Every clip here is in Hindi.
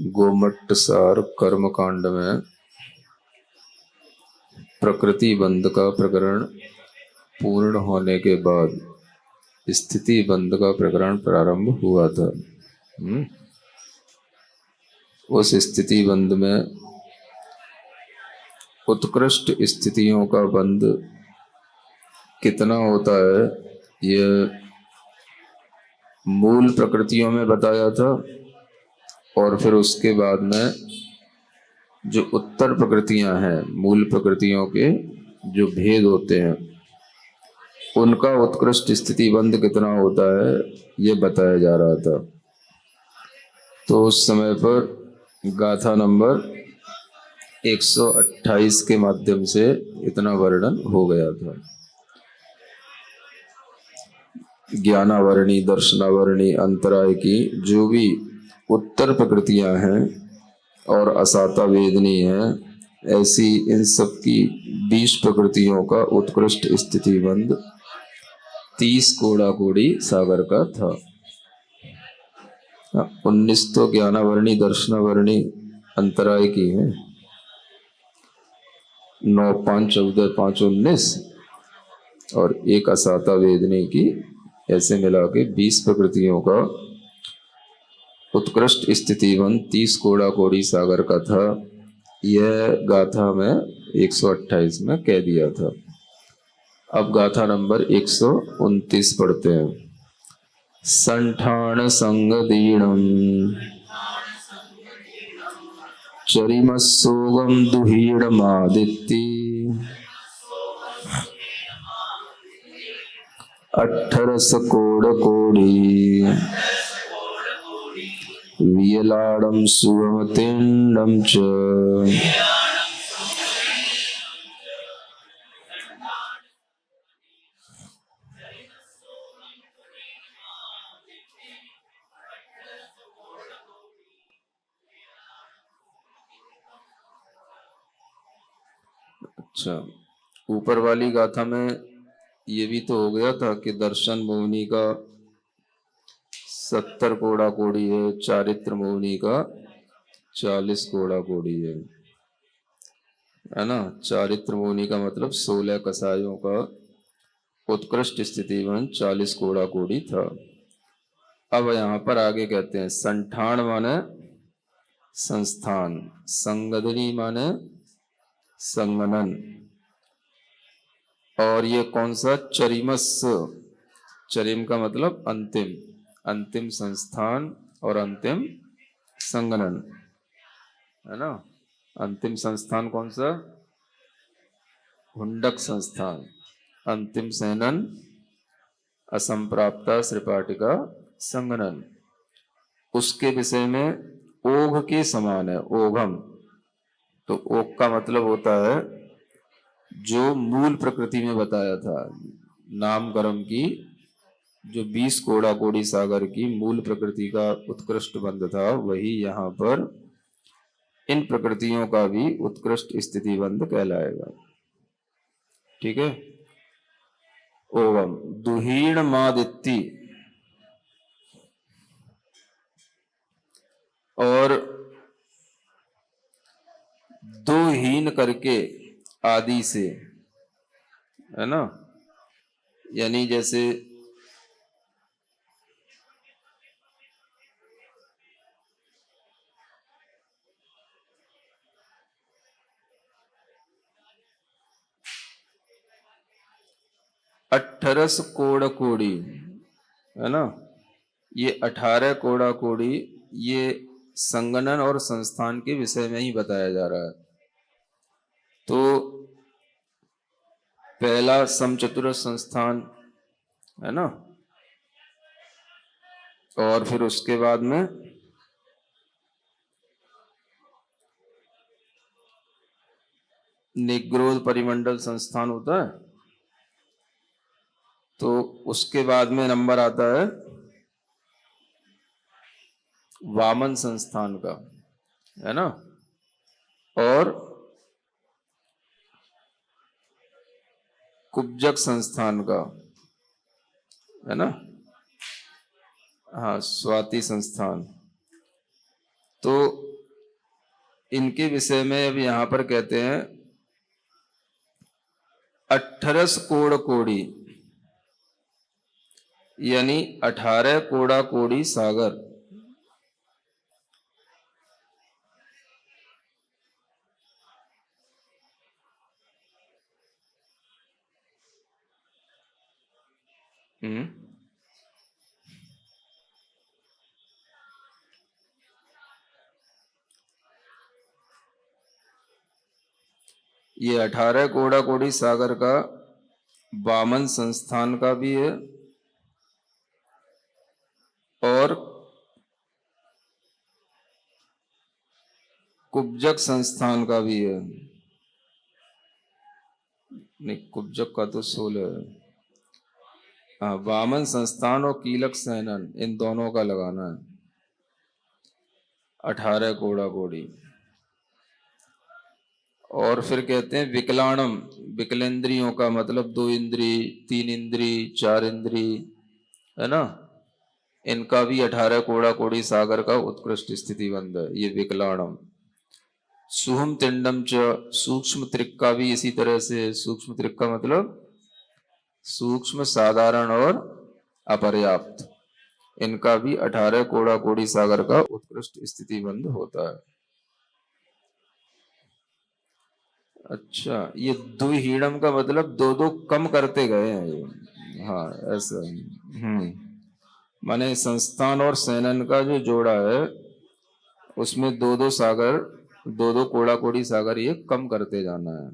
गोमट्ट सार कर्मकांड में प्रकृति बंध का प्रकरण पूर्ण होने के बाद स्थिति बंध का प्रकरण प्रारंभ हुआ था। उस स्थिति बंध में उत्कृष्ट स्थितियों का बंध कितना होता है यह मूल प्रकृतियों में बताया था, और फिर उसके बाद में जो उत्तर प्रकृतियां हैं, मूल प्रकृतियों के जो भेद होते हैं उनका उत्कृष्ट स्थिति बंध कितना होता है ये बताया जा रहा था। तो उस समय पर गाथा नंबर 128 के माध्यम से इतना वर्णन हो गया था। ज्ञानावरणी, दर्शनावरणी, अंतराय की जो भी उत्तर प्रकृतियां हैं और असाता वेदनी है, ऐसी इन सब की 20 प्रकृतियों का उत्कृष्ट स्थिति बंध 30 कोड़ा कोड़ी सागर का था। 19 तो ज्ञानावरणी, दर्शनावरणी, अंतराय की है। 9 5 14 5 19 और एक असाता वेदनी की, ऐसे मिला के 20 प्रकृतियों का उत्कृष्ट स्थितिवन 30 कोड़ा कोड़ी सागर का था। यह गाथा में 128 में कह दिया था। अब गाथा नंबर 129 पढ़ते हैं। संठान संग दीणम चरिमस्सोगम दुहीणमादित्ति 18 कोड़ कोड़ी वियलाडम सुवमतिंडम च अच्छा, ऊपर वाली गाथा में ये भी तो हो गया था कि दर्शन मोहिनी का 70 कोड़ा कोड़ी है, चारित्र मोहिनी का 40 कोड़ा कोड़ी है ना। चारित्र मोहिनी का मतलब 16 कसायों का उत्कृष्ट स्थिति में 40 कोड़ा कोड़ी था। अब यहाँ पर आगे कहते हैं संठान माने संस्थान, संगदनी माने संगनन, और ये कौन सा चरिमस, चरिम का मतलब अंतिम, अंतिम संस्थान और अंतिम संगनन है ना। अंतिम संस्थान कौन सा? हुंडक संस्थान। अंतिम सैनन असंप्राप्ता श्रीपाटिका संगनन, उसके विषय में ओघ के समान है। ओघम, तो ओघ का मतलब होता है जो मूल प्रकृति में बताया था, नाम कर्म की जो 20 कोड़ा कोड़ी सागर की मूल प्रकृति का उत्कृष्ट बंध था, वही यहाँ पर इन प्रकृतियों का भी उत्कृष्ट स्थिति बंध कहलाएगा। ठीक है। ओवम दुहीण मादित्ति, और दो हीन करके आदि से, है ना, यानी जैसे अट्ठरस कोड़ कोड़ी है ना, ये 18 कोड़ा कोड़ी ये संगणन और संस्थान के विषय में ही बताया जा रहा है। तो पहला समचतुर संस्थान है ना, और फिर उसके बाद में निग्रोध परिमंडल संस्थान होता है। तो उसके बाद में नंबर आता है वामन संस्थान का, है ना, और कुब्जक संस्थान का, है ना, हाँ, स्वाति संस्थान। तो इनके विषय में अब यहां पर कहते हैं 18 कोड़ कोड़ी, यानी 18 कोड़ा कोड़ी सागर। ये 18 कोड़ा कोड़ी सागर का वामन संस्थान का भी है और कुब्जक संस्थान का भी है। नहीं, कुब्जक का तो 16 है। हाँ, वामन संस्थान और कीलक सैनन इन दोनों का लगाना है 18 कोड़ा कोड़ी। और फिर कहते हैं विकलाणम, विकलेंद्रियों का मतलब 2 इंद्री, 3 इंद्री, 4 इंद्री, है ना, इनका भी 18 कोड़ा कोड़ी सागर का उत्कृष्ट स्थिति बंद है ये विकलाणम। सुहम तिंडम च, सूक्ष्म त्रिक का भी इसी तरह से। सूक्ष्म त्रिक का मतलब सूक्ष्म, साधारण और अपर्याप्त, इनका भी 18 कोड़ा कोड़ी सागर का उत्कृष्ट स्थिति बंद होता है। अच्छा, ये द्विहीणम का मतलब 2-2 कम करते गए हैं ये। हाँ ऐसा। माने संस्थान और सैनन का जो जोड़ा है उसमें 2-2 सागर, 2-2 कोड़ा कोड़ी सागर ये कम करते जाना है।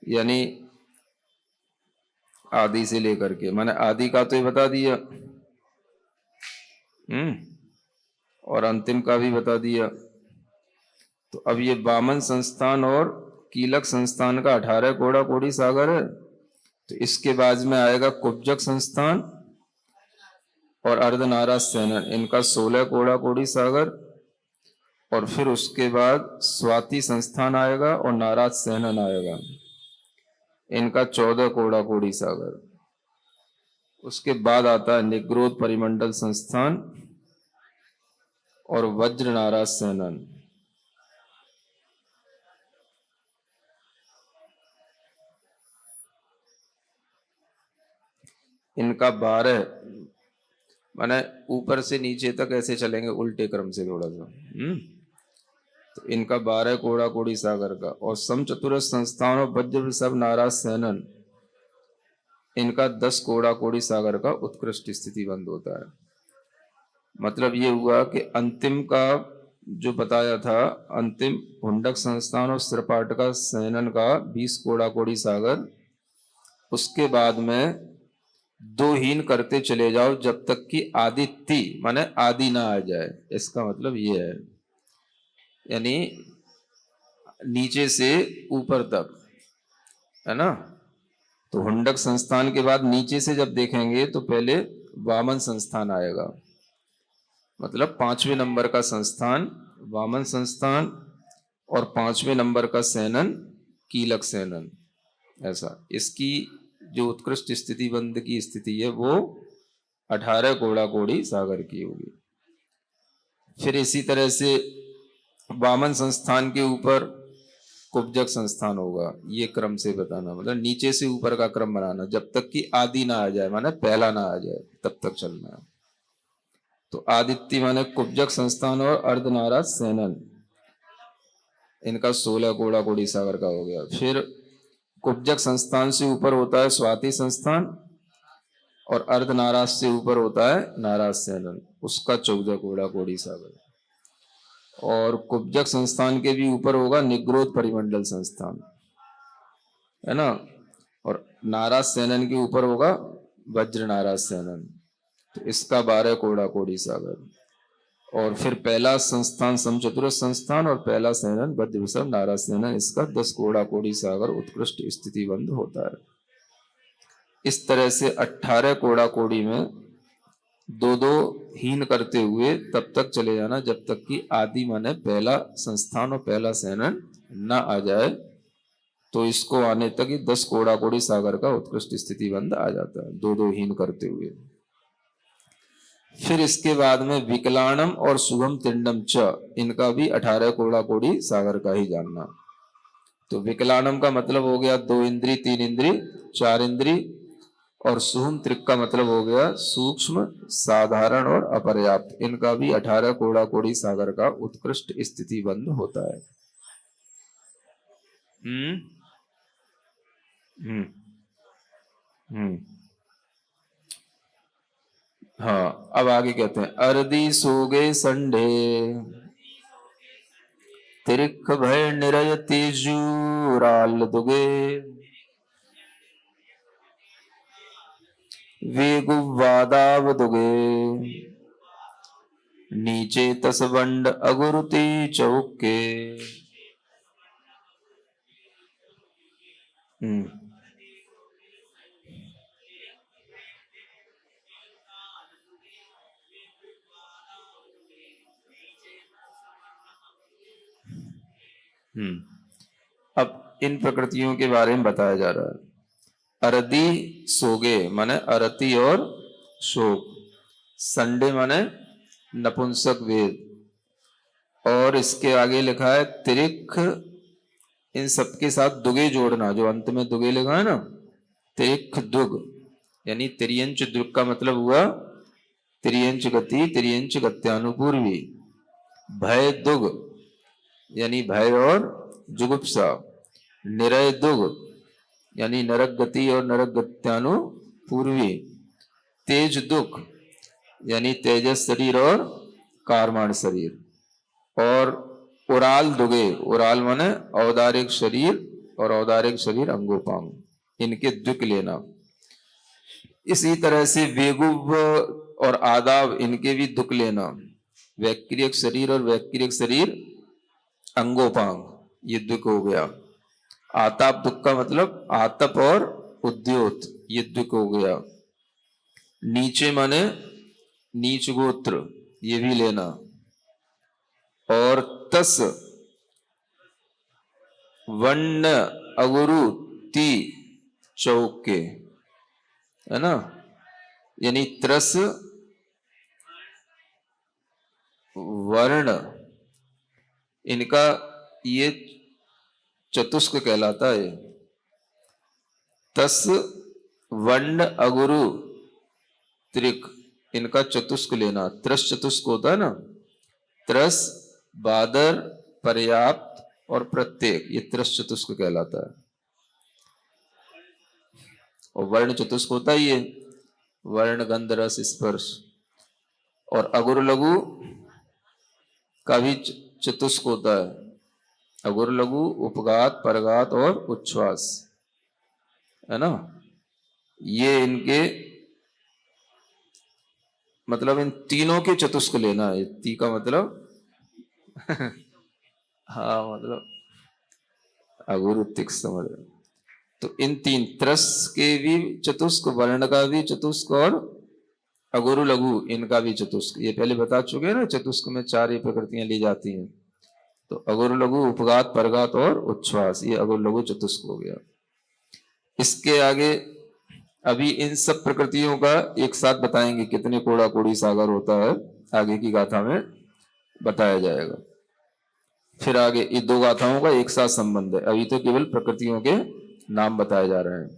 यानी आदि से लेकर के, माने आदि का तो ये बता दिया, और अंतिम का भी बता दिया। तो अब ये वामन संस्थान और कीलक संस्थान का 18 कोड़ा कोड़ी सागर है। तो इसके बाद में आएगा कुब्जक संस्थान और अर्धनाराज सैनन, इनका 16 कोड़ा कोड़ी सागर। और फिर उसके बाद स्वाति संस्थान आएगा और नाराज सैनन आएगा, इनका 14 कोड़ा कोड़ी सागर। उसके बाद आता है निग्रोध परिमंडल संस्थान और वज्र नाराज सैनन, इनका 12, माने ऊपर से नीचे तक ऐसे चलेंगे उल्टे क्रम से थोड़ा सा। तो इनका 12 कोड़ा कोड़ी सागर का। और समचतुरस्र संस्थान और वज्र वृषभ नाराज सैनन, इनका 10 कोड़ा कोड़ी सागर का उत्कृष्ट स्थिति बंद होता है। मतलब ये हुआ कि अंतिम का जो बताया था, अंतिम हुंडक संस्थान और श्रपाटका सैनन का 20 कोड़ा कोड़ी सागर। उसके बाद में 2 हीन करते चले जाओ जब तक कि आदित्य माने आदि ना आ जाए। इसका मतलब ये है, यानी नीचे से ऊपर तक, है ना। तो हुंडक संस्थान के बाद नीचे से जब देखेंगे तो पहले वामन संस्थान आएगा, मतलब 5वें नंबर का संस्थान वामन संस्थान और 5वें नंबर का सैनन कीलक सैनन। ऐसा इसकी जो उत्कृष्ट स्थिति बंद की स्थिति है वो 18 कोड़ा कोड़ी सागर की होगी। फिर इसी तरह से वामन संस्थान के ऊपर कुब्जक संस्थान होगा। ये क्रम से बताना, मतलब नीचे से ऊपर का क्रम बनाना जब तक कि आदि ना आ जाए, माने पहला ना आ जाए तब तक चलना है। तो आदित्य माने कुब्जक संस्थान और अर्धनाराज सैनन, इनका 16 कोड़ा कोड़ी सागर का हो गया। फिर कुब्जक संस्थान से ऊपर होता है स्वाति संस्थान और अर्धनाराज से ऊपर होता है नाराज सैनन, उसका 14 कोड़ा कोड़ी सागर। और कुब्जक संस्थान के भी ऊपर होगा निग्रोध परिमंडल संस्थान, है ना। और नाराज सैनन के ऊपर होगा वज्र नाराज सैनन, तो इसका 12 कोड़ा कोड़ी सागर। और फिर पहला संस्थान समचतुरस्र संस्थान और पहला सैनन वज्र वृषभ नाराज सैनन, इसका 10 कोड़ा कोड़ी सागर उत्कृष्ट स्थिति बंद होता है। इस तरह से 18 कोड़ा कोड़ी में 2-2 हीन करते हुए तब तक चले जाना जब तक कि आदि माने पहला संस्थान और पहला सैनन ना आ जाए। तो इसको आने तक ही 10 कोड़ा कोड़ी सागर का उत्कृष्ट स्थिति बंद आ जाता है, 2-2 हीन करते हुए। फिर इसके बाद में विकलाणम और शुभम तिंडम च, इनका भी 18 कोड़ा कोड़ी सागर का ही जानना। तो विकलाणम का मतलब हो गया 2 इंद्री 3 इंद्री 4 इंद्री, और शुभम त्रिक का मतलब हो गया सूक्ष्म साधारण और अपर्याप्त। इनका भी 18 कोड़ा कोड़ी सागर का उत्कृष्ट स्थिति बंद होता है। हम्म हम्म हम्म हाँ, अब आगे कहते हैं अरदी सोगे संडे तिरिख भय निरय तेजू राल दुगे वेगुवादाव दुगे नीचे तसवंड अगुरुति चौके। हम्म अब इन प्रकृतियों के बारे में बताया जा रहा है। अरदी सोगे माने अरति और शोक, संडे माने नपुंसक वेद, और इसके आगे लिखा है तिरिख, इन सबके साथ दुगे जोड़ना, जो अंत में दुगे लिखा है ना, तिरिख दुग, यानी तिरियंच दुग का मतलब हुआ तिरियंच गति तिरियंच गत्यानुपूर्वी। भय दुग यानी भय और जुगुप्सा, निरय दुग यानी नरक गति और नरक गत्यानुपूर्वी, तेज दुख यानी तेजस शरीर और कारमाण शरीर, और उराल दुगे, उराल माने औदारिक शरीर और औदारिक शरीर अंगोपांग, इनके दुख लेना। इसी तरह से वेगुव और आदाव, इनके भी दुख लेना, वैक्रियक शरीर और वैक्रियक शरीर अंगोपांग, ये दुख हो गया। आताप दुख का मतलब आतप और उद्योत, ये दुख हो गया। नीचे माने नीच गोत्र, ये भी लेना, और तस वर्ण अगुरु ती चौके, है ना, यानी त्रस वर्ण, इनका ये चतुष्क कहलाता है। तस वर्ण अगुरु त्रिक, इनका चतुष्क लेना। त्रस चतुष्क होता है ना, त्रस बादर पर्याप्त और प्रत्येक, ये त्रस चतुष्क कहलाता है। और वर्ण चतुष्क होता ही है, वर्ण गंध रस स्पर्श, और अगुर लघु का भी चतुष्क होता है। अगुर लघु उपघात परघात और उच्छ्वास, है ना, ये इनके मतलब इन तीनों के चतुष्क लेना है। ती का मतलब हाँ, मतलब अगुरु तिक समझ। तो इन तीन त्रस के भी चतुष्क, वर्ण का भी चतुष्क, और अगुरु लघु इनका भी चतुष्क। ये पहले बता चुके हैं ना, चतुष्क में 4 ही प्रकृतियां ली जाती हैं। तो अगुरु लघु उपघात परघात और उच्छ्वास, ये अगुरु लघु चतुष्क हो गया। इसके आगे अभी इन सब प्रकृतियों का एक साथ बताएंगे कितने कोड़ा कोड़ी सागर होता है, आगे की गाथा में बताया जाएगा। फिर आगे ये 2 गाथाओं का एक साथ संबंध है, अभी तो केवल प्रकृतियों के नाम बताए जा रहे हैं।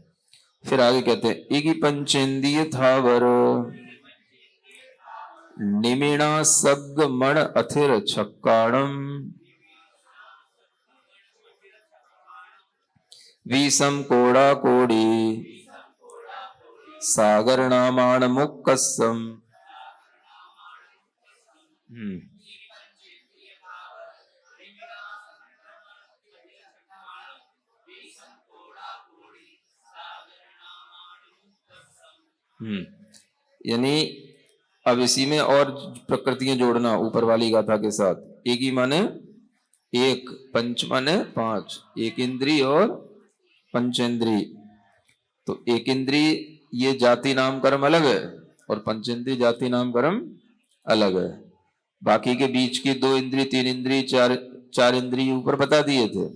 फिर आगे कहते हैं इगी पंचेंद्रिय थावर निमिणा सग मण अथिर छक्काणम विषम कोड़ा कोड़ी सागर नामाण मुक्कसम। यानी अब इसी में और प्रकृतियां जोड़ना ऊपर वाली गाथा के साथ। एक ही माने एक, पंच माने 5, एक इंद्री और पंचेंद्री। तो एक इंद्री ये जाति नाम कर्म अलग है, और पंचेंद्री जाति नाम कर्म अलग है। बाकी के बीच की 2 इंद्री 3 इंद्री 4 इंद्री ऊपर बता दिए थे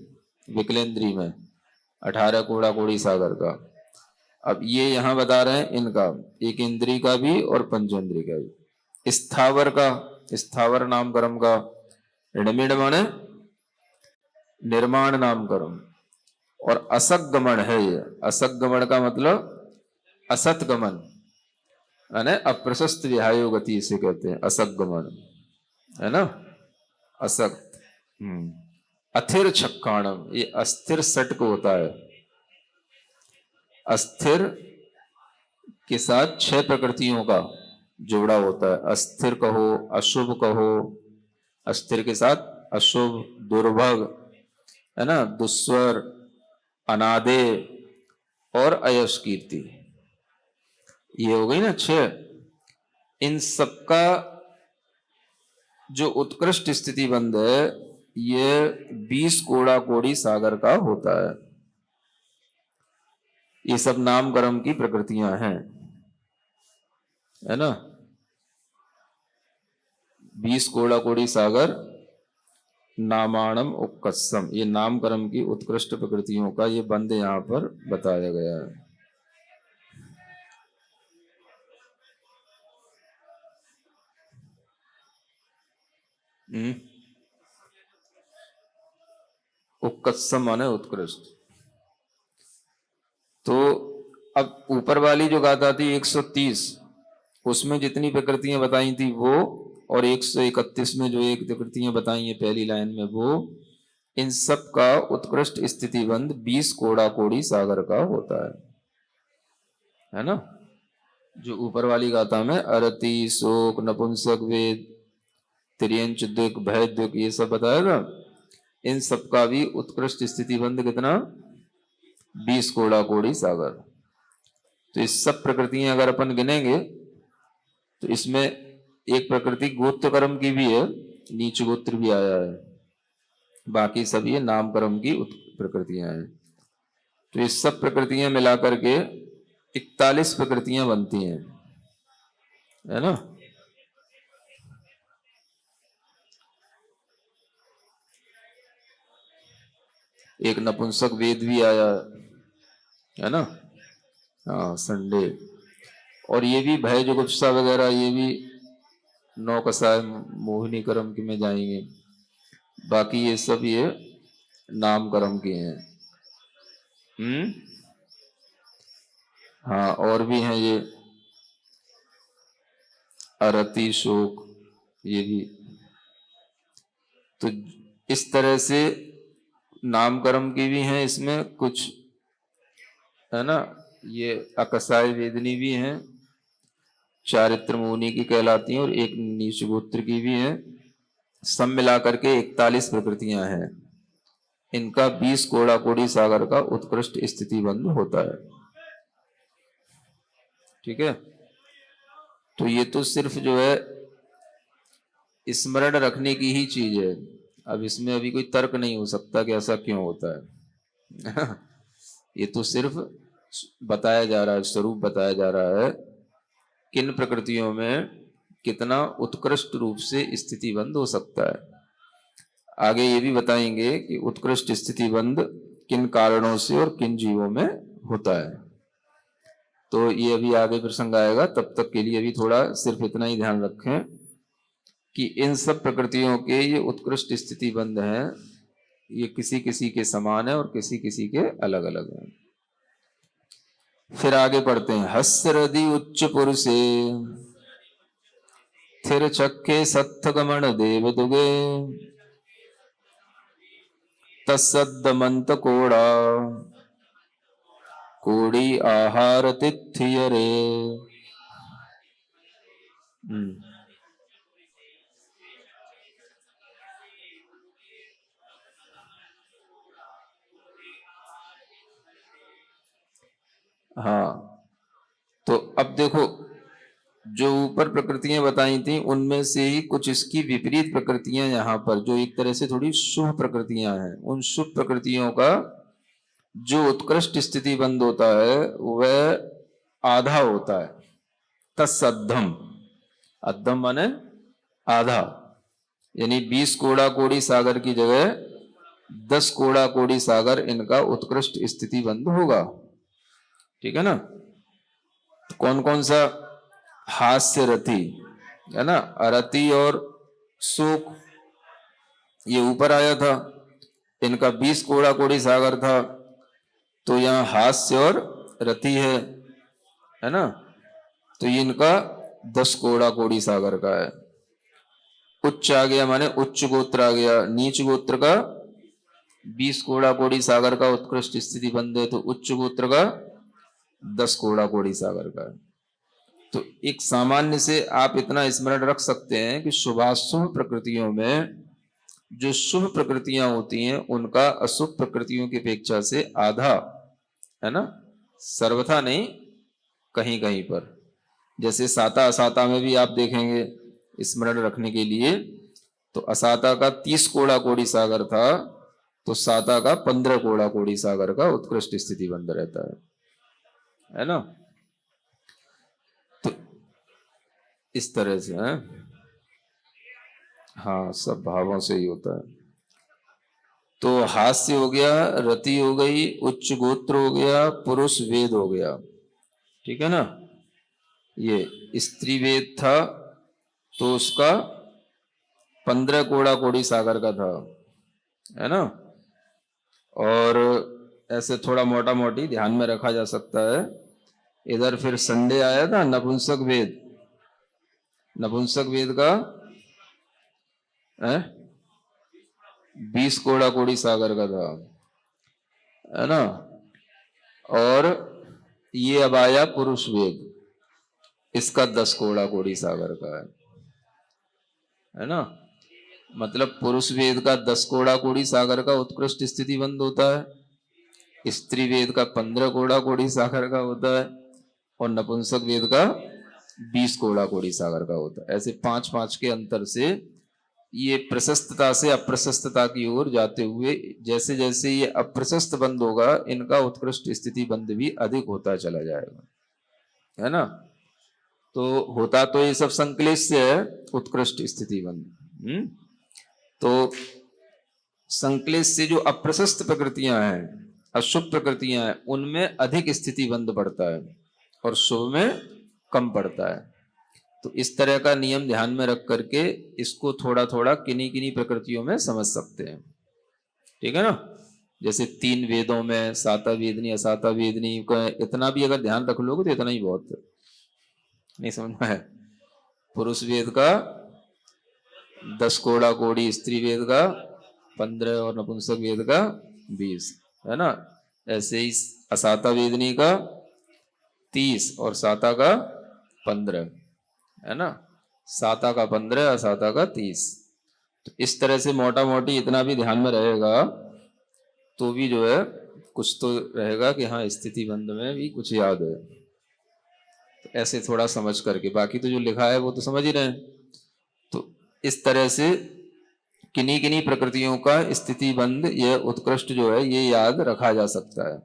विकलेंद्री में, 18 कोड़ा कोड़ी सागर का। अब ये यहां बता रहे हैं इनका, एक इंद्री का भी और पंचेंद्री का भी। स्थावर का, स्थावर नामकरण का, णमिण माने निर्माण नामकरण, और असगमन है ये। असगमन का मतलब असतगमन, यानी अप्रशस्त विहायो गति इसे कहते हैं असगमन, है ना, असक्त। अथिर छक्काणम, ये अस्थिर षटक होता है। अस्थिर के साथ 6 प्रकृतियों का जोड़ा होता है। अस्थिर कहो, अशुभ कहो, अस्थिर के साथ अशुभ, दुर्भग, है ना, दुस्वर, अनादे और अयश कीर्ति, ये हो गई ना 6। इन सबका जो उत्कृष्ट स्थिति बंध है ये 20 कोड़ा कोड़ी सागर का होता है। ये सब नाम कर्म की प्रकृतियां हैं, है ना। 20 कोड़ा कोड़ी सागर नामाणम उक्कसम, ये नाम कर्म की उत्कृष्ट प्रकृतियों का ये बंद यहां पर बताया गया है। उक्कसम माने उत्कृष्ट। तो अब ऊपर वाली जो गाथा थी 130, उसमें जितनी प्रकृतियां बताई थी वो, और 131 में जो एक प्रकृतियां बताई है पहली लाइन में वो, इन सब का उत्कृष्ट स्थिति बंद 20 कोड़ा कोड़ी सागर का होता है ना। जो ऊपर वाली गाथा में अरति, शोक, नपुंसक वेद, त्रियंच दुख, भय दुख, ये सब बताया था, इन सब का भी उत्कृष्ट स्थिति बंद कितना, 20 कोड़ा कोड़ी सागर। तो इस सब प्रकृतियां अगर अपन गिनेंगे तो इसमें एक प्रकृति गोत्र कर्म की भी है, नीच गोत्र भी आया है, बाकी सब ये नाम कर्म की प्रकृतियां हैं। तो ये सब प्रकृतियां मिलाकर के 41 प्रकृतियां बनती हैं, है ना। एक नपुंसक वेद भी आया है ना, हाँ, संडे। और ये भी भय जुगुप्सा वगैरह, ये भी 9 कसाय मोहिनी कर्म की में जाएंगे। बाकी ये सब ये नाम कर्म के हैं। हाँ, और भी हैं ये अरति, शोक, ये भी। तो इस तरह से नाम कर्म की भी हैं इसमें कुछ, है ना। ये अकसाय वेदनी भी हैं, चारित्र मुनि की कहलाती हैं, और एक नीच गोत्र की भी है। सब मिलाकर के 41 प्रकृतियां हैं। इनका 20 कोड़ा कोड़ी सागर का उत्कृष्ट स्थिति बंद होता है। ठीक है। तो ये तो सिर्फ जो है स्मरण रखने की ही चीज है। अब इसमें अभी कोई तर्क नहीं हो सकता कि ऐसा क्यों होता है। ये तो सिर्फ बताया जा रहा है, स्वरूप बताया जा रहा है, किन प्रकृतियों में कितना उत्कृष्ट रूप से स्थिति बंद हो सकता है। आगे ये भी बताएंगे कि उत्कृष्ट स्थिति बंद किन कारणों से और किन जीवों में होता है। तो ये अभी आगे प्रसंग आएगा, तब तक के लिए अभी थोड़ा सिर्फ इतना ही ध्यान रखें कि इन सब प्रकृतियों के ये उत्कृष्ट स्थिति बंद हैं, ये किसी किसी के समान है और किसी किसी के अलग अलग हैं। फिर आगे पढ़ते हैं। हस्रदि उच्च पुरुषे थिर चक्के सत्थगमन देव दुगे तत्सदमंत कोड़ा कोड़ी आहार तिथियरे। हाँ, तो अब देखो, जो ऊपर प्रकृतियां बताई थी उनमें से ही कुछ इसकी विपरीत प्रकृतियां यहाँ पर, जो एक तरह से थोड़ी शुभ प्रकृतियां हैं, उन शुभ प्रकृतियों का जो उत्कृष्ट स्थिति बंद होता है वह आधा होता है। तत्सद्धम, अद्धम माने आधा, यानी 20 कोड़ा कोड़ी सागर की जगह 10 कोड़ा कोड़ी सागर इनका उत्कृष्ट स्थिति बंद होगा। ठीक है ना। तो कौन कौन सा? हास्य रथी, है ना। अरति और शोक ये ऊपर आया था, इनका 20 कोड़ा कोड़ी सागर था, तो यहाँ हास्य और रति है ना, तो ये इनका 10 कोड़ा कोड़ी सागर का है। उच्च आ गया माने उच्च गोत्र आ गया, नीच गोत्र का 20 कोड़ा कोड़ी सागर का उत्कृष्ट स्थिति बंद है, तो उच्च गोत्र का 10 कोड़ा कोड़ी सागर का है। तो एक सामान्य से आप इतना स्मरण रख सकते हैं कि शुभाशुभ प्रकृतियों में जो शुभ प्रकृतियां होती हैं उनका अशुभ प्रकृतियों की अपेक्षा से आधा, है ना, सर्वथा नहीं, कहीं कहीं पर। जैसे साता असाता में भी आप देखेंगे स्मरण रखने के लिए, तो असाता का 30 कोड़ा कोड़ी सागर था, तो साता का 15 कोड़ा कोड़ी सागर का उत्कृष्ट स्थिति बंद रहता है ना। तो इस तरह से है, हाँ, सब भावों से ही होता है। तो हास्य हो गया, रति हो गई, उच्च गोत्र हो गया, पुरुष वेद हो गया, ठीक है ना। ये स्त्री वेद था तो उसका 15 कोड़ा कोड़ी सागर का था, है ना। और ऐसे थोड़ा मोटा मोटी ध्यान में रखा जा सकता है। इधर फिर संडे आया था नपुंसक वेद, नपुंसक वेद का 20 कोड़ा कोड़ी सागर का था, है ना। और ये अब आया पुरुष वेद, इसका 10 कोड़ा कोड़ी सागर का है ना। मतलब पुरुष वेद का 10 कोड़ा कोड़ी सागर का उत्कृष्ट स्थिति बंद होता है, स्त्री वेद का 15 कोड़ा कोड़ी सागर का होता है, और नपुंसक वेद का 20 कोड़ा कोड़ी सागर का होता है। ऐसे 5-5 के अंतर से ये प्रशस्तता से अप्रशस्तता की ओर जाते हुए जैसे जैसे ये अप्रशस्त बंद होगा, इनका उत्कृष्ट स्थिति बंद भी अधिक होता चला जाएगा, है ना। तो होता तो ये सब संक्लेश से है, उत्कृष्ट स्थिति बंद। तो संक्लेश से जो अप्रशस्त प्रकृतियां हैं, अशुभ प्रकृतियां हैं, उनमें अधिक स्थिति बंद पड़ता है और शुभ में कम पड़ता है। तो इस तरह का नियम ध्यान में रख करके इसको थोड़ा थोड़ा किन्हीं किन्हीं प्रकृतियों में समझ सकते हैं, ठीक है ना। जैसे 3 वेदों में साता वेदनी असाता वेदनी, इतना भी अगर ध्यान रख लोगे तो इतना ही बहुत है। नहीं समझ में है। पुरुष वेद का 10 कोड़ा कोड़ी, स्त्री वेद का 15 और नपुंसक वेद का 20, है ना। ऐसे ही असाता वेदनी का 30 और साता का 15, है ना। साता का 15, असाता का 30। तो इस तरह से मोटा मोटी इतना भी ध्यान में रहेगा तो भी जो है कुछ तो रहेगा कि हाँ स्थिति बंद में भी कुछ याद है। तो ऐसे थोड़ा समझ करके, बाकी तो जो लिखा है वो तो समझ ही रहे हैं। तो इस तरह से किन्हीं किन्हीं प्रकृतियों का स्थिति बंद, यह उत्कृष्ट जो है ये याद रखा जा सकता है।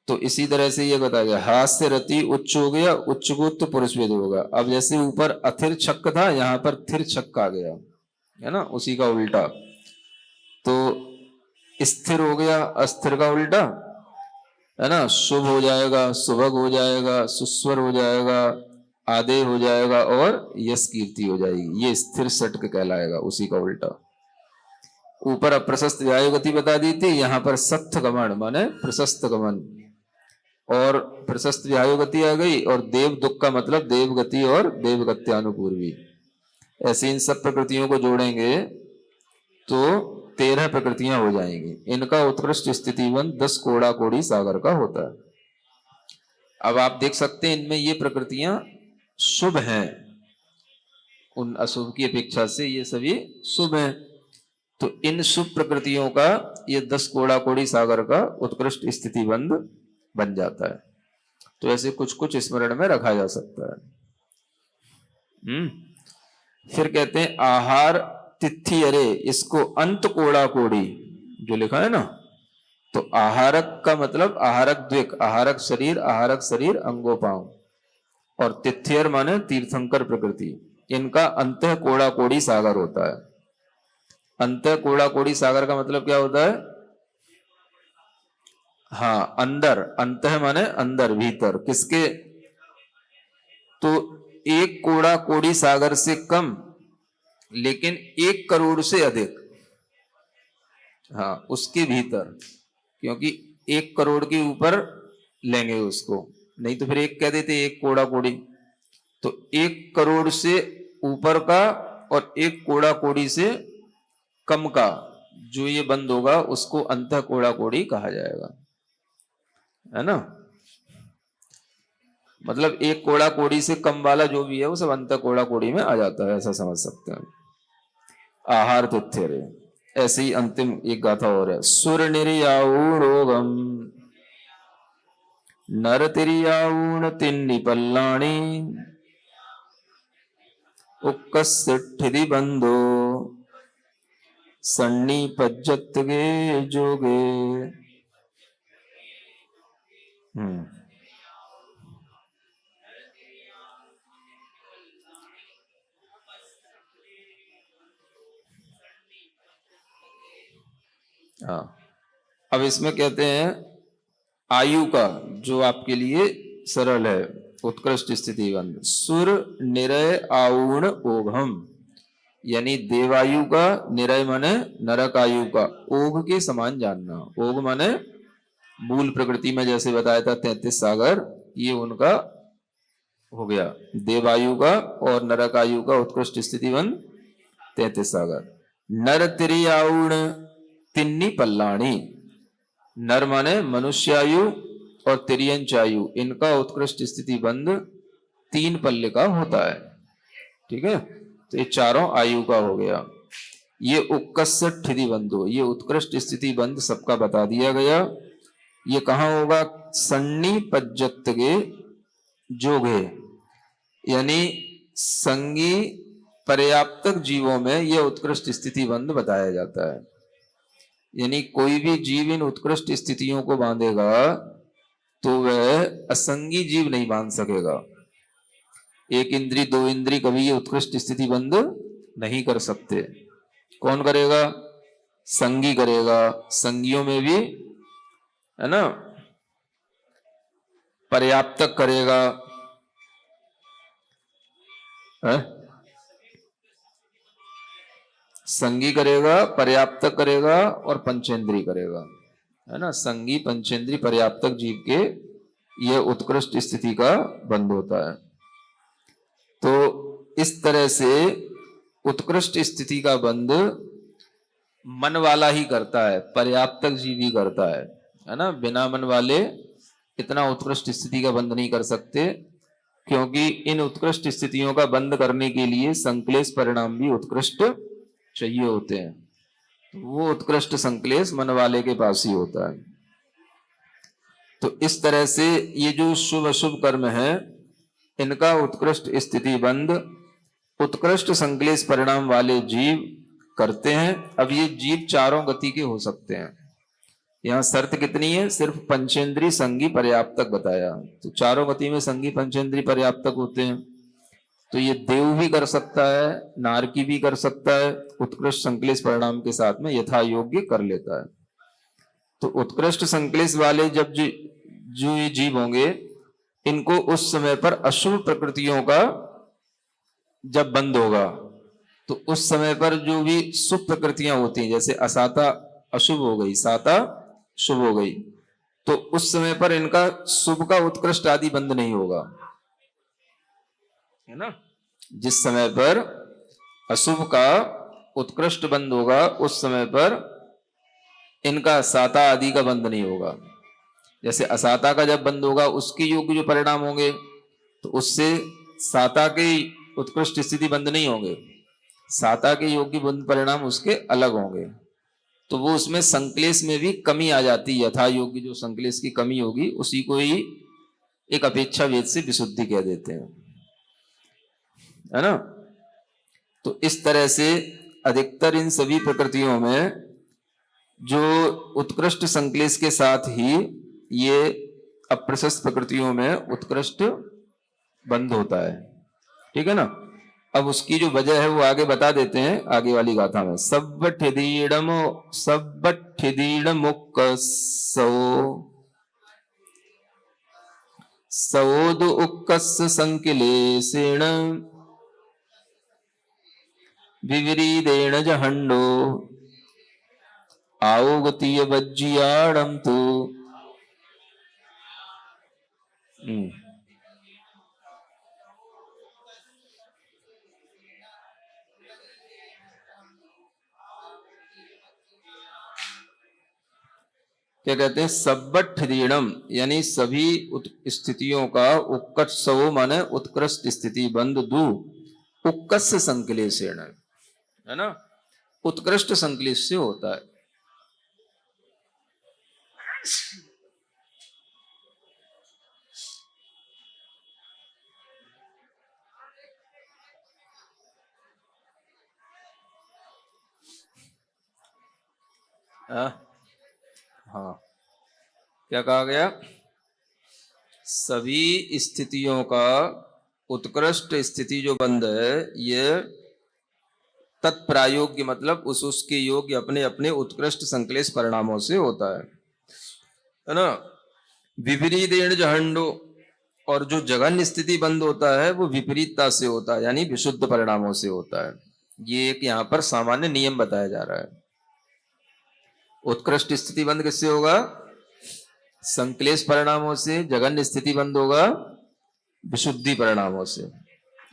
तो इसी तरह से ये बताया गया, हास्य रति उच्च हो गया, उच्च गोत्र पुरुष वेद होगा। अब जैसे ऊपर अथिर छक्क था, यहाँ पर थिर छक्क आ गया, है ना, उसी का उल्टा। तो स्थिर हो गया, अस्थिर का उल्टा, है ना। शुभ हो जाएगा, सुभग हो जाएगा, सुस्वर हो जाएगा, आदेय हो जाएगा, और यश कीर्ति हो जाएगी। ये स्थिर षटक कहलाएगा, उसी का उल्टा। ऊपर अप्रशस्त व्यायुगति बता दी थी, यहाँ पर सत्थ गमन माने प्रशस्त गमन, और प्रशस्त व्यायुगति आ गई, और देव दुख का मतलब देवगति और देवगत्यानुपूर्वी। ऐसे इन सब प्रकृतियों को जोड़ेंगे तो 13 प्रकृतियां हो जाएंगी। इनका उत्कृष्ट स्थितिवन 10 कोड़ा कोड़ी सागर का होता है। अब आप देख सकते हैं इनमें ये प्रकृतियां शुभ हैं, उन अशुभ की अपेक्षा से ये सभी शुभ हैं। तो इन शुभ प्रकृतियों का ये 10 कोड़ा कोड़ी सागर का उत्कृष्ट स्थिति बंद बन जाता है। तो ऐसे कुछ कुछ स्मरण में रखा जा सकता है। फिर कहते हैं आहार तिथि, अरे इसको अंत कोड़ा कोड़ी जो लिखा है ना, तो आहारक का मतलब आहारक द्विक, आहारक शरीर अंगोपांग, और तिथियर माने तीर्थंकर प्रकृति, इनका अंत कोड़ा कोड़ी सागर होता है। अंत कोड़ा कोड़ी सागर का मतलब क्या होता है? हाँ, अंदर, अंत माने अंदर, भीतर, किसके? तो एक कोड़ा कोड़ी सागर से कम, लेकिन 1 करोड़ से अधिक, हाँ उसके भीतर, क्योंकि 1 करोड़ के ऊपर लेंगे उसको, नहीं तो फिर एक कह देते 1 कोड़ा कोड़ी। तो 1 करोड़ से ऊपर का और 1 कोड़ा कोड़ी से कम का जो ये बंद होगा उसको अंतः कोड़ा कोड़ी कहा जाएगा, है ना। मतलब 1 कोड़ा कोड़ी से कम वाला जो भी है वो सब अंतः कोड़ा कोड़ी में आ जाता है, ऐसा समझ सकते हैं। आहार तिथ्यरे। ऐसे ही अंतिम एक गाथा और है। सुर निर्याऊणोगम नर तिरियाऊण तिन्नी पल्लाणी उक्कसिठिधि बंधो सन्नी पज्जत्गे जोगे। हाँ, अब इसमें कहते हैं आयु का जो आपके लिए सरल है, उत्कृष्ट स्थिति बंध। सुर निरय आऊण ओघम, यानी देवायु का, निरय माने नरक आयु का, ओघ के समान जानना। ओघ माने मूल प्रकृति में जैसे बताया था 33 सागर, ये उनका हो गया देवायु का और नरक आयु का उत्कृष्ट स्थिति बंध 33 सागर। नर तिरियाउण तिन्नी पल्लाणी, नर माने मनुष्यायु और तिरियंचायु, इनका उत्कृष्ट स्थिति बंध 3 पल्ले का होता है। ठीक है, तो ये चारों आयु का हो गया। ये उक्कसिठिधि बंधो, ये उत्कृष्ट स्थिति बंध सबका बता दिया गया। ये कहां होगा? सन्नी पज्जत्गे जोगे, यानी संगी पर्याप्तक जीवों में यह उत्कृष्ट स्थिति बंध बताया जाता है। यानी कोई भी जीव इन उत्कृष्ट स्थितियों को बांधेगा तो वह असंगी जीव नहीं बांध सकेगा। एक इंद्री दो इंद्री कभी ये उत्कृष्ट स्थिति बंध नहीं कर सकते। कौन करेगा? संगी करेगा। संगियों में भी, है ना, पर्याप्तक करेगा, है? संगी करेगा, पर्याप्तक करेगा और पंचेंद्री करेगा, है ना। संगी पंचेंद्री पर्याप्तक जीव के यह उत्कृष्ट स्थिति का बंध होता है। तो इस तरह से उत्कृष्ट स्थिति का बंध मन वाला ही करता है, पर्याप्तक जीव ही करता है ना। बिना मन वाले इतना उत्कृष्ट स्थिति का बंध नहीं कर सकते, क्योंकि इन उत्कृष्ट स्थितियों का बंध करने के लिए संक्लेश परिणाम भी उत्कृष्ट चाहिए होते हैं। तो वो उत्कृष्ट संक्लेश मन वाले के पास ही होता है। तो इस तरह से ये जो शुभ अशुभ कर्म है, इनका उत्कृष्ट स्थिति बंध उत्कृष्ट संक्लेश परिणाम वाले जीव करते हैं। अब ये जीव चारों गति के हो सकते हैं। यहां शर्त कितनी है? सिर्फ पंचेंद्री संगी पर्याप्तक बताया। तो चारों गति में संगी पंचेंद्री पर्याप्तक होते हैं। तो ये देव भी कर सकता है, नारकी भी कर सकता है, उत्कृष्ट संक्लेश परिणाम के साथ में यथा योग्य कर लेता है। तो उत्कृष्ट संक्लेश वाले जब जो ये जीव होंगे, इनको उस समय पर अशुभ प्रकृतियों का जब बंद होगा, तो उस समय पर जो भी शुभ प्रकृतियां होती हैं, जैसे असाता अशुभ हो गई, साता शुभ हो गई, तो उस समय पर इनका शुभ का उत्कृष्ट आदि बंद नहीं होगा, है ना। जिस समय पर अशुभ का उत्कृष्ट बंद होगा, उस समय पर इनका साता आदि का बंद नहीं होगा। जैसे असाता का जब बंद होगा, उसके योग्य जो परिणाम होंगे, तो उससे साता के उत्कृष्ट स्थिति बंद नहीं होंगे, साता के योग्य बंद परिणाम उसके अलग होंगे। तो वो उसमें संक्लेश में भी कमी आ जाती है। यथा योग्य जो संक्लेश की कमी होगी, उसी को ही एक अपेक्षा वेद से विशुद्धि कह देते हैं, है ना। तो इस तरह से अधिकतर इन सभी प्रकृतियों में जो उत्कृष्ट संक्लेश के साथ ही ये अप्रशस्त प्रकृतियों में उत्कृष्ट बंध होता है। ठीक है ना। अब उसकी जो वजह है वो आगे बता देते हैं आगे वाली गाथा में। सब्बठिदीड़ मुक्कसो सवोद उक्कस्य संकिलेशेण विवरीदेण जहंडो आओगतीय वज्जियाणम तु। क्या कहते हैं? सब्बठ ऋणम यानी सभी स्थितियों का उत्कर्षो माने उत्कृष्ट स्थिति बंद दु उत्कर्ष संकलेशेण, है ना, उत्कृष्ट संकलेश से होता है। हाँ, क्या कहा गया? सभी स्थितियों का उत्कृष्ट स्थिति जो बंद है ये तत्प्रायोग्य मतलब उसके योग्य अपने अपने उत्कृष्ट संकलेश परिणामों से होता है ना। विपरीतेण जहंडो, और जो जघन्य स्थिति बंद होता है वो विपरीतता से होता है यानी विशुद्ध परिणामों से होता है। ये एक यहाँ पर सामान्य नियम बताया जा रहा है। उत्कृष्ट स्थिति बंद किससे होगा? संकलेश परिणामों से। जघन्य स्थिति बंद होगा विशुद्धि परिणामों से,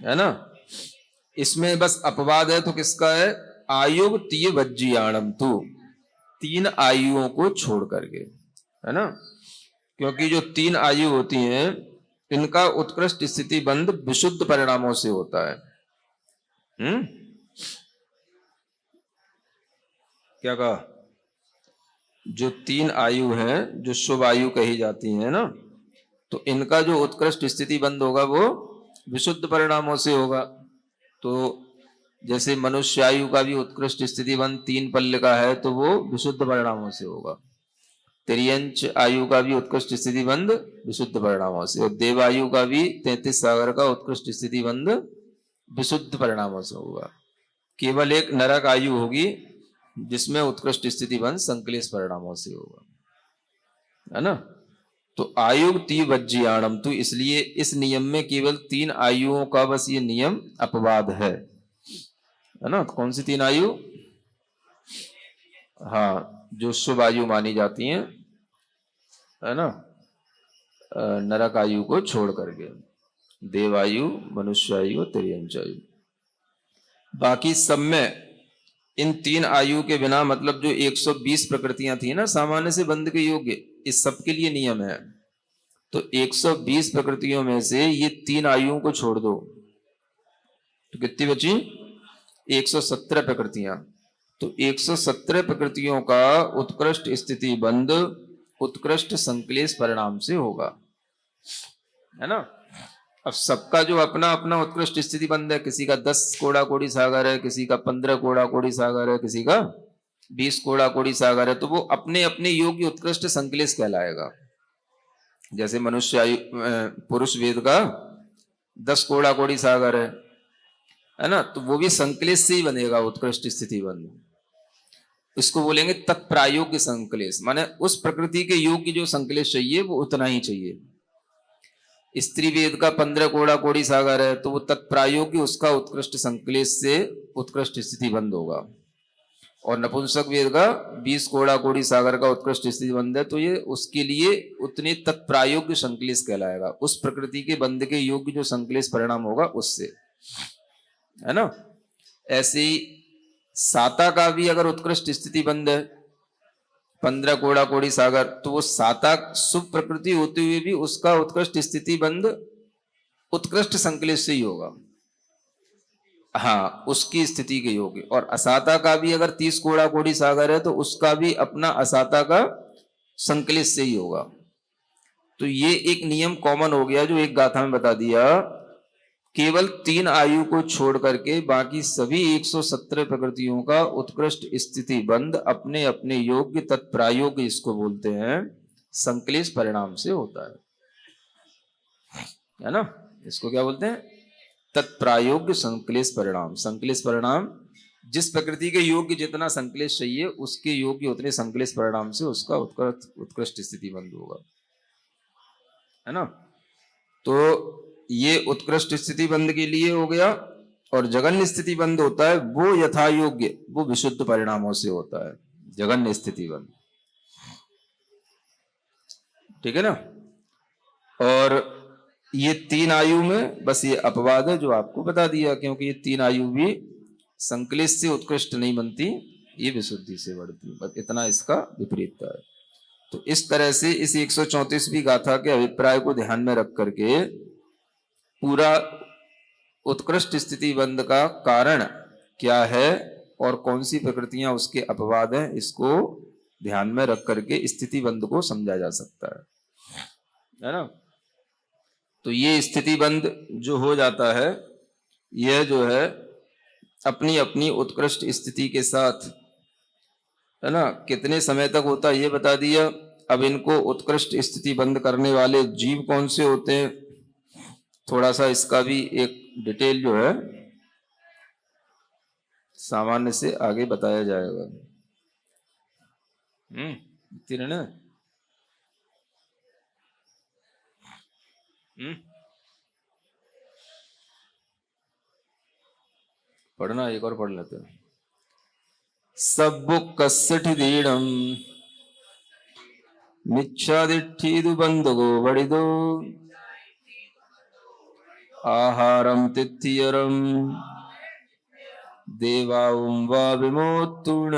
है ना। इसमें बस अपवाद है तो किसका है? आयुग तीय वज्जियाणम तु, 3 आयुओं को छोड़ करके, है ना। क्योंकि जो 3 आयु होती हैं इनका उत्कृष्ट स्थिति बंद विशुद्ध परिणामों से होता है। क्या कहा? जो 3 आयु हैं जो शुभ आयु कही जाती हैं ना, तो इनका जो उत्कृष्ट स्थिति बंद होगा वो विशुद्ध परिणामों से होगा। तो जैसे मनुष्य आयु का भी उत्कृष्ट स्थिति बंद 3 पल्ले का है तो वो विशुद्ध परिणामों से होगा। तिर्यंच आयु का भी उत्कृष्ट स्थिति बंद विशुद्ध परिणामों से, और देवायु का भी 33 सागर का उत्कृष्ट स्थिति बंद विशुद्ध परिणामों से होगा। केवल एक नरक आयु होगी जिसमें उत्कृष्ट स्थिति बंद संकलेश परिणामों से होगा, है ना। तो आयुग ती वज्जियाणम, तो इसलिए इस नियम में केवल 3 आयुओं का बस ये नियम अपवाद है ना। तो कौन सी 3 आयु? हाँ, जो शुभ आयु मानी जाती हैं, है ना, नरक आयु को छोड़ करके, देवायु, मनुष्य आयु और तिर्यंच आयु। बाकी सब में इन 3 आयु के बिना मतलब जो 120 प्रकृतियां थी ना सामान्य से बंध के योग्य, इस सब के लिए नियम है। तो 120 प्रकृतियों में से ये 3 आयुओं को छोड़ दो तो कितनी बची? 117 प्रकृतियां। तो 117 प्रकृतियों का उत्कृष्ट स्थिति बंद उत्कृष्ट संकलेश परिणाम से होगा, है ना। अब सबका जो अपना अपना उत्कृष्ट स्थिति बंद है, किसी का 10 कोड़ा कोड़ी सागर है, किसी का 15 कोड़ा कोड़ी सागर है, किसी का 20 कोड़ा कोड़ी सागर है, तो वो अपने अपने योग्य उत्कृष्ट संकलेश कहलाएगा। जैसे मनुष्य आयु पुरुष वेद का 10 कोड़ा कोड़ी सागर है ना, तो वो भी संकलेश से ही बनेगा उत्कृष्ट स्थिति बंद। इसको बोलेंगे तत्प्रायोग्य संकलेश, माने उस प्रकृति के योग्य जो संकलेश चाहिए वो उतना ही चाहिए। स्त्री वेद का 15 कोड़ा कोड़ी सागर है तो वो तत्प्रायोग्य उसका उत्कृष्ट संकलेश से उत्कृष्ट स्थिति बंद होगा। और नपुंसक वेद का 20 कोड़ा कोड़ी सागर का उत्कृष्ट स्थिति बंद है तो ये उसके लिए उतने तत्प्रायोग्य संकलेश कहलाएगा, उस प्रकृति के बंद के योग्य जो संकलेश परिणाम होगा उससे, है ना। ऐसे ही साता का भी अगर उत्कृष्ट स्थिति बंद है 15 कोड़ा कोड़ी सागर, तो वो साता शुभ प्रकृति होते हुए भी उसका उत्कृष्ट स्थिति बंद उत्कृष्ट संकलेश से ही होगा, हाँ, उसकी स्थिति के योग्य। और असाता का भी अगर 30 कोड़ा कोड़ी सागर है तो उसका भी अपना असाता का संकलेश से ही होगा। तो ये एक नियम कॉमन हो गया जो एक गाथा में बता दिया। केवल 3 आयु को छोड़ करके बाकी सभी 117 प्रकृतियों का उत्कृष्ट स्थिति बंद अपने अपने योग्य तत्प्रायोग्य, इसको बोलते हैं संकलेश परिणाम से होता है ना। इसको क्या बोलते हैं? तत्प्रायोग्य संकलेश परिणाम। संकलेश परिणाम जिस प्रकृति के योग्य जितना संकलेश चाहिए उसके योग्य उतने संकलेश परिणाम से उसका उत्कृष्ट स्थिति बंद होगा, है ना। तो ये उत्कृष्ट स्थिति बंध के लिए हो गया, और जघन्य स्थिति बंध होता है वो यथा योग्य, वो विशुद्ध परिणामों से होता है जघन्य स्थिति बंध। ठीक है ना। और ये 3 आयु में बस ये अपवाद है जो आपको बता दिया, क्योंकि ये 3 आयु भी संक्लेश से उत्कृष्ट नहीं बनती, ये विशुद्धि से बढ़ती, बस इतना इसका विपरीतता है। तो इस तरह से इस 134वीं गाथा के अभिप्राय को ध्यान में रख करके पूरा उत्कृष्ट स्थिति बंध का कारण क्या है और कौन सी प्रकृतियां उसके अपवाद हैं, इसको ध्यान में रख करके स्थिति बंध को समझा जा सकता है ना। तो ये स्थिति बंध जो हो जाता है, यह जो है अपनी अपनी उत्कृष्ट स्थिति के साथ, है ना, कितने समय तक होता है ये बता दिया। अब इनको उत्कृष्ट स्थिति बंद करने वाले जीव कौन से होते हैं, थोड़ा सा इसका भी एक डिटेल जो है सामान्य से आगे बताया जाएगा। ना पढ़ना, एक और पढ़ लेते हैं। सब्बु कस्सठि दीडम मिच्छादिठ्ठीदु बंधगो बड़िदो आहारम तिथियरम देवाउं वा विमोत्तुण।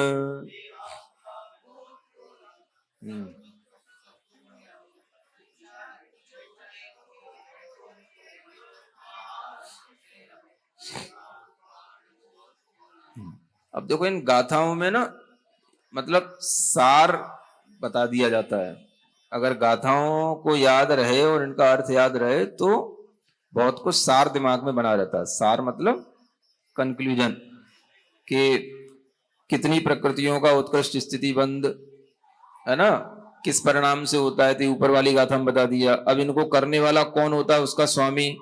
अब देखो इन गाथाओं में ना मतलब सार बता दिया जाता है। अगर गाथाओं को याद रहे और इनका अर्थ याद रहे तो बहुत कुछ सार दिमाग में बना रहता है। सार मतलब कंक्लूजन, कि कितनी प्रकृतियों का उत्कृष्ट स्थिति बंद, है ना, किस परिणाम से होता है, तो ऊपर वाली गाथा में बता दिया। अब इनको करने वाला कौन होता है, उसका स्वामी।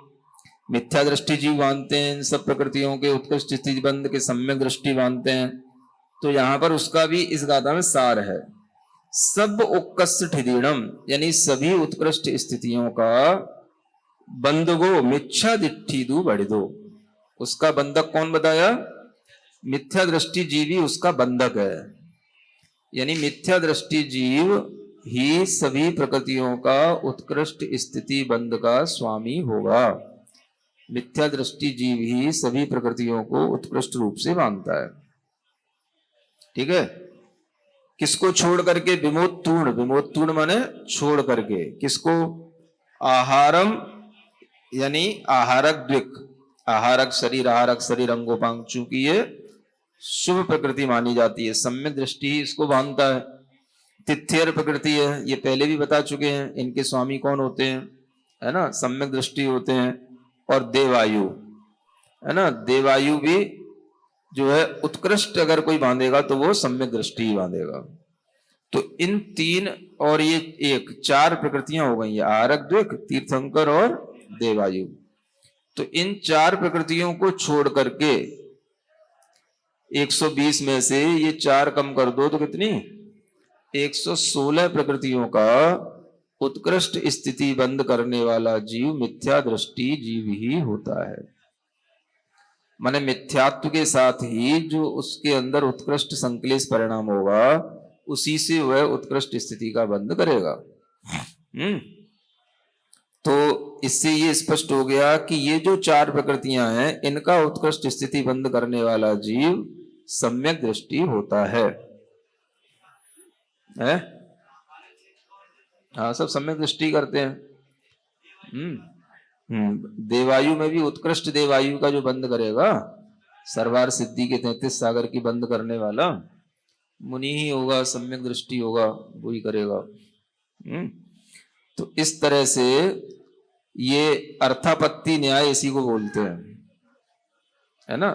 मिथ्या दृष्टि जीव मानते हैं इन सब प्रकृतियों के उत्कृष्ट स्थिति बंद के सम्यक दृष्टि मानते हैं, तो यहां पर उसका भी इस गाथा में सार है। सब उक्कस्ठिदीणम यानी सभी उत्कृष्ट स्थितियों का बंधगो मिथ्या दिट्ठीदु बढ़िदो, उसका बंधक कौन बताया, मिथ्या दृष्टि जीव ही उसका बंधक है। यानी मिथ्या दृष्टि जीव ही सभी प्रकृतियों का उत्कृष्ट स्थिति बंध का स्वामी होगा। मिथ्या दृष्टि जीव ही सभी प्रकृतियों को उत्कृष्ट रूप से मानता है। ठीक है। किसको छोड़ करके, विमोत्तूर्ण, विमोत्तूर्ण माने छोड़ करके, किसको, आहारम यानी आहारक द्विक, आहारक शरीर अंगोपांग, चूंकि ये शुभ प्रकृति मानी जाती है, सम्यक दृष्टि इसको बांधता है। तिथ्यर प्रकृति है, ये पहले भी बता चुके हैं, इनके स्वामी कौन होते हैं, है ना, सम्यक दृष्टि होते हैं। और देवायु, है ना, देवायु भी जो है उत्कृष्ट अगर कोई बांधेगा तो वो सम्यक दृष्टि ही बांधेगा। तो इन 3 और ये 4 प्रकृतियां हो गई, आहारक द्विक, तीर्थंकर और देवायु। तो इन 4 प्रकृतियों को छोड़ करके 120 में से ये 4 कम कर दो तो कितनी, 116 प्रकृतियों का उत्कृष्ट स्थिति बंद करने वाला जीव मिथ्या दृष्टि जीव ही होता है। माने मिथ्यात्व के साथ ही जो उसके अंदर उत्कृष्ट संक्लेश परिणाम होगा उसी से वह उत्कृष्ट स्थिति का बंद करेगा। तो इससे ये स्पष्ट हो गया कि ये जो 4 प्रकृतियां हैं इनका उत्कृष्ट स्थिति बंद करने वाला जीव सम्यक दृष्टि होता है? हाँ, सब सम्यक दृष्टि करते हैं। देवायु में भी उत्कृष्ट देवायु का जो बंद करेगा, सर्वार सिद्धि के 33 सागर की बंद करने वाला मुनि ही होगा, सम्यक दृष्टि होगा, वो ही करेगा। तो इस तरह से ये अर्थापत्ति न्याय इसी को बोलते हैं, है ना।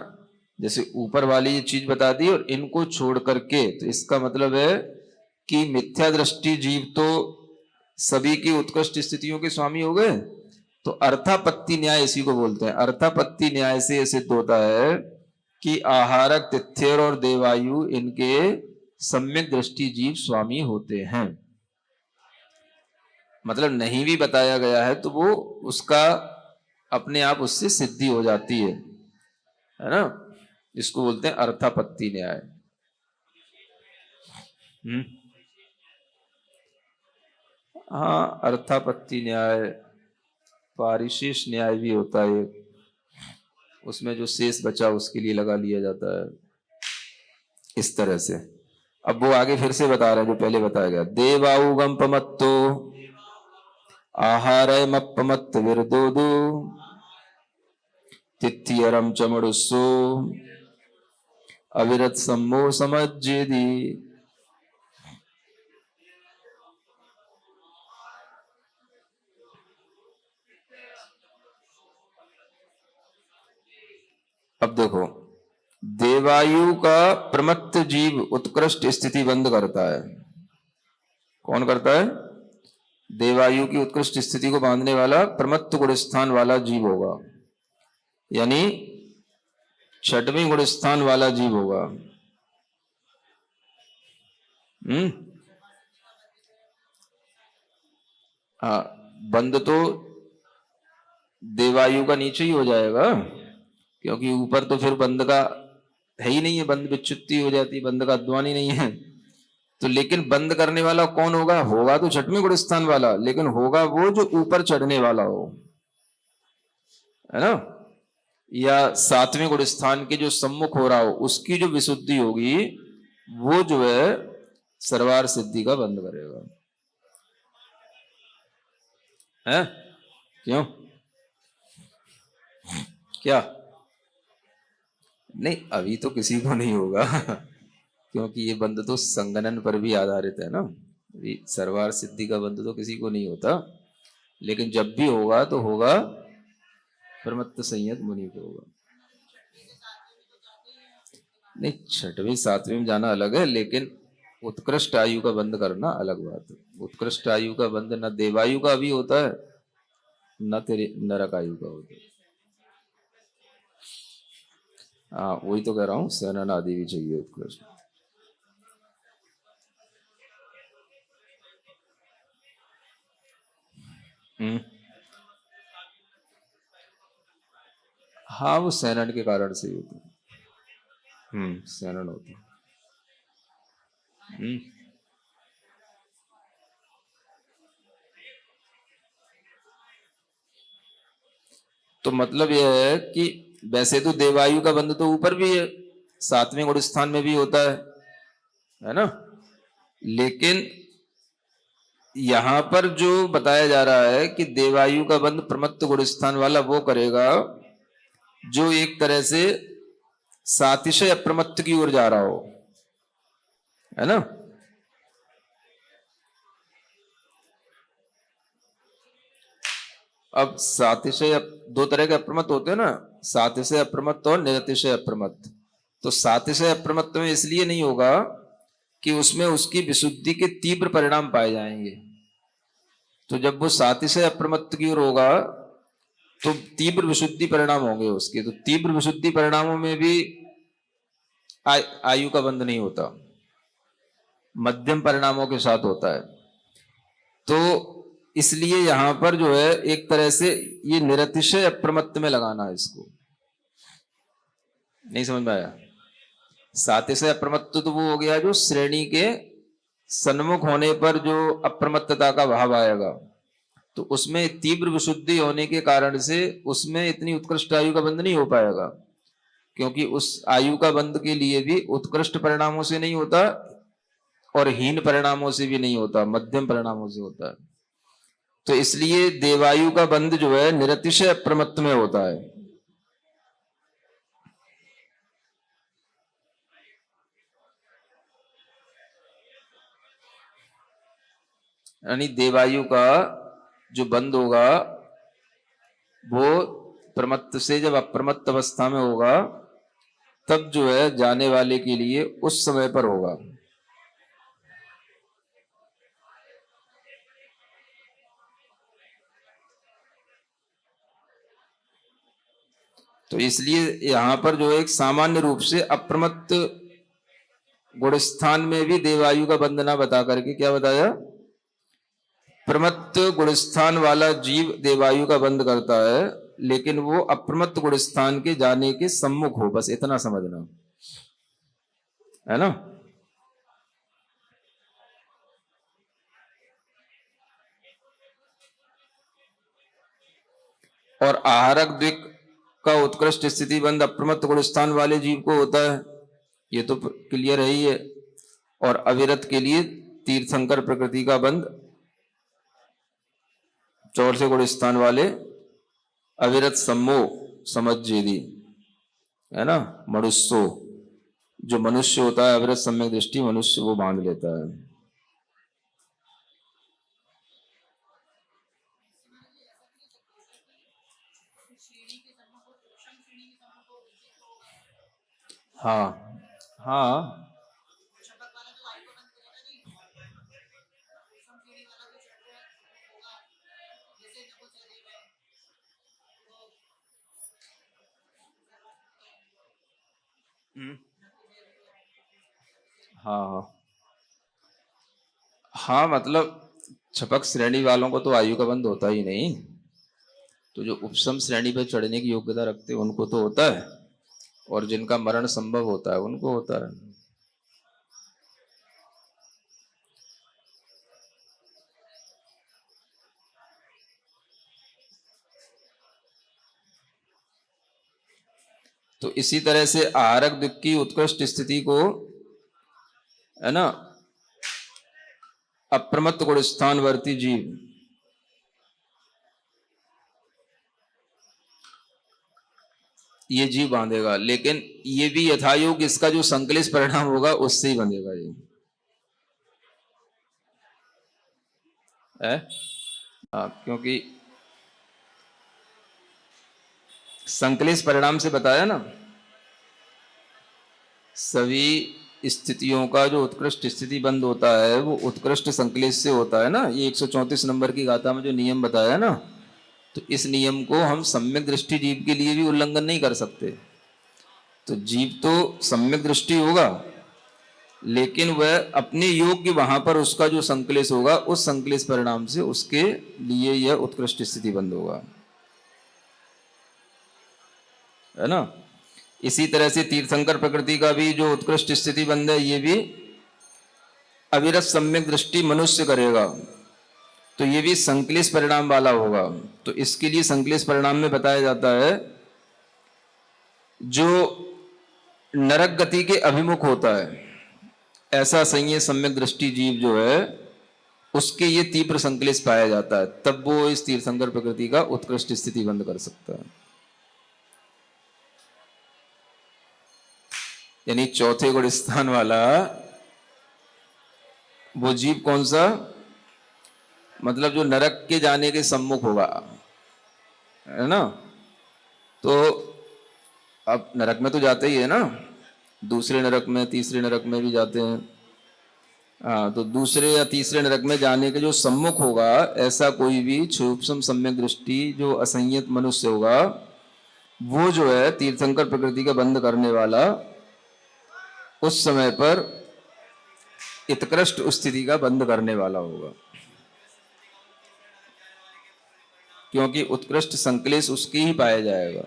जैसे ऊपर वाली ये चीज बता दी और इनको छोड़ करके, तो इसका मतलब है कि मिथ्या दृष्टि जीव तो सभी की उत्कृष्ट स्थितियों के स्वामी हो गए, तो अर्थापत्ति न्याय इसी को बोलते हैं। अर्थापत्ति न्याय से सिद्ध होता है कि आहारक, तिथ्यर और देवायु इनके सम्यक दृष्टि जीव स्वामी होते हैं। मतलब नहीं भी बताया गया है तो वो उसका अपने आप उससे सिद्धि हो जाती है ना। जिसको बोलते हैं अर्थापत्ति न्याय। हम्म। हाँ, अर्थापत्ति न्याय, पारिशेष न्याय भी होता है, उसमें जो शेष बचा उसके लिए लगा लिया जाता है, इस तरह से। अब वो आगे फिर से बता रहे हैं जो पहले बताया गया। देवाउगम पमत्तो आहारमपमत्त विरदोदो तिथियरम चमड़ुस्सो अविरत सम्मो समज्जेदी। अब देखो, देवायु का प्रमत्त जीव उत्कृष्ट स्थिति बंद करता है। कौन करता है? देवायु की उत्कृष्ट स्थिति को बांधने वाला प्रमत्त गुणस्थान वाला जीव होगा, यानी छठवीं गुणस्थान वाला जीव होगा। हाँ, बंद तो देवायु का नीचे ही हो जाएगा, क्योंकि ऊपर तो फिर बंद का है ही नहीं है, बंद विच्युति हो जाती है, बंद का अध्वान ही नहीं है। तो लेकिन बंद करने वाला कौन होगा? होगा तो छठवें गुणस्थान वाला, लेकिन होगा वो जो ऊपर चढ़ने वाला हो, है ना। या सातवें गुणस्थान के जो सम्मुख हो रहा हो उसकी जो विशुद्धि होगी वो जो है सर्वार सिद्धि का बंद करेगा, है? क्यों? क्या? नहीं, अभी तो किसी को नहीं होगा क्योंकि ये बंद तो संगणन पर भी आधारित है ना। सर्वार सिद्धि का बंद तो किसी को नहीं होता, लेकिन जब भी होगा तो होगा प्रमत्त संयत मुनि को होगा। नहीं, छठवीं सातवीं में जाना अलग है, लेकिन उत्कृष्ट आयु का बंद करना अलग बात है। उत्कृष्ट आयु का बंद न देवायु का भी होता है, न तेरे नरक आयु का होता है। हाँ, वही तो कह रहा हूं, सेनन आदि भी चाहिए उत्कृष्ट। हाँ, वो सेनन के कारण से ही होता है। सेनन होता है। तो मतलब यह है कि वैसे तो देवायु का बंध तो ऊपर भी है, सातवें गुण स्थान में भी होता है ना। लेकिन यहां पर जो बताया जा रहा है कि देवायु का बंध प्रमत्त गुण स्थान वाला वो करेगा जो एक तरह से सातिशय अप्रमत्त की ओर जा रहा हो, है ना। अब सातिशय दो तरह के अप्रमत्त होते हैं ना, सातिशय अप्रमत्त और निरतिशय अप्रमत्त। तो सातिशय अप्रमत्त में इसलिए नहीं होगा कि उसमें उसकी विशुद्धि के तीव्र परिणाम पाए जाएंगे। तो जब वो सातिशय अप्रमत्त की ओर होगा तो तीव्र विशुद्धि परिणाम होंगे उसके। तो तीव्र विशुद्धि परिणामों में भी आयु का बंध नहीं होता, मध्यम परिणामों के साथ होता है। तो इसलिए यहां पर जो है एक तरह से ये निरतिशय अप्रमत्त में लगाना है इसको। नहीं समझ में आया? सातिशय अप्रमत्त तो वो हो गया जो श्रेणी के सन्मुख होने पर जो अप्रमत्तता का भाव आएगा, तो उसमें तीव्र विशुद्धि होने के कारण से उसमें इतनी उत्कृष्ट आयु का बंध नहीं हो पाएगा, क्योंकि उस आयु का बंध के लिए भी उत्कृष्ट परिणामों से नहीं होता और हीन परिणामों से भी नहीं होता, मध्यम परिणामों से होता है। तो इसलिए देवायु का बंध जो है निरतिशय अप्रमत्त में होता है। यानी देवायु का जो बंद होगा वो प्रमत्त से जब अप्रमत्त अवस्था में होगा तब जो है जाने वाले के लिए उस समय पर होगा। तो इसलिए यहां पर जो एक सामान्य रूप से अप्रमत्त गुणस्थान में भी देवायु का बंधना बता करके क्या बताया? प्रमत्त गुणस्थान वाला जीव देवायु का बंध करता है, लेकिन वो अप्रमत्त गुणस्थान के जाने के सम्मुख हो, बस इतना समझना है ना। और आहारक द्विक का उत्कृष्ट स्थिति बंध अप्रमत्त गुणस्थान वाले जीव को होता है, ये तो क्लियर है ही है। और अविरत के लिए तीर्थंकर प्रकृति का बंध चौर से गुणस्थान वाले अविरत सम्मोह समझेदी, है ना। मनुष्यो, जो मनुष्य होता है अविरत सम्यक दृष्टि मनुष्य वो बांध लेता है। हाँ हाँ हाँ हाँ, मतलब छपक श्रेणी वालों को तो आयु का बंध होता ही नहीं। तो जो उपसम श्रेणी पर चढ़ने की योग्यता रखते हैं उनको तो होता है, और जिनका मरण संभव होता है उनको होता है। तो इसी तरह से आहारक दुख की उत्कृष्ट स्थिति को, है ना, अप्रमत्त गुणस्थानवर्ती जीव ये जीव बांधेगा, लेकिन ये भी यथायोग इसका जो संकलित परिणाम होगा उससे ही बंधेगा ये है। क्योंकि संकलित परिणाम से बताया ना, सभी स्थितियों का जो उत्कृष्ट स्थिति बंद होता है वो उत्कृष्ट संकलित से होता है ना। ये 134 नंबर की गाथा में जो नियम बताया ना, तो इस नियम को हम सम्यक दृष्टि जीव के लिए भी उल्लंघन नहीं कर सकते। तो जीव तो सम्यक दृष्टि होगा, लेकिन वह अपने योग्य वहां पर उसका जो संकलेश होगा उस संकलेश परिणाम से उसके लिए यह उत्कृष्ट स्थिति बंद होगा, है ना। इसी तरह से तीर्थंकर प्रकृति का भी जो उत्कृष्ट स्थिति बंद है ये भी अविरत सम्यक दृष्टि मनुष्य करेगा, तो ये भी संकलेश परिणाम वाला होगा। तो इसके लिए संकलेश परिणाम में बताया जाता है जो नरक गति के अभिमुख होता है ऐसा संयत सम्यक दृष्टि जीव जो है उसके ये तीव्र संकलेश पाया जाता है, तब वो इस तीर्थंकर प्रकृति का उत्कृष्ट स्थिति बंद कर सकता है। यानी चौथे गुण स्थान वाला वो जीव कौन सा, मतलब जो नरक के जाने के सम्मुख होगा, है ना। तो अब नरक में तो जाते ही है ना, दूसरे नरक में तीसरे नरक में भी जाते हैं। हाँ, तो दूसरे या तीसरे नरक में जाने के जो सम्मुख होगा ऐसा कोई भी सूक्ष्म सम्यक दृष्टि जो असंयत मनुष्य होगा वो जो है तीर्थंकर प्रकृति का बंध करने वाला उस समय पर उत्कृष्ट स्थिति का बंध करने वाला होगा, क्योंकि उत्कृष्ट संकलेश उसकी ही पाया जाएगा।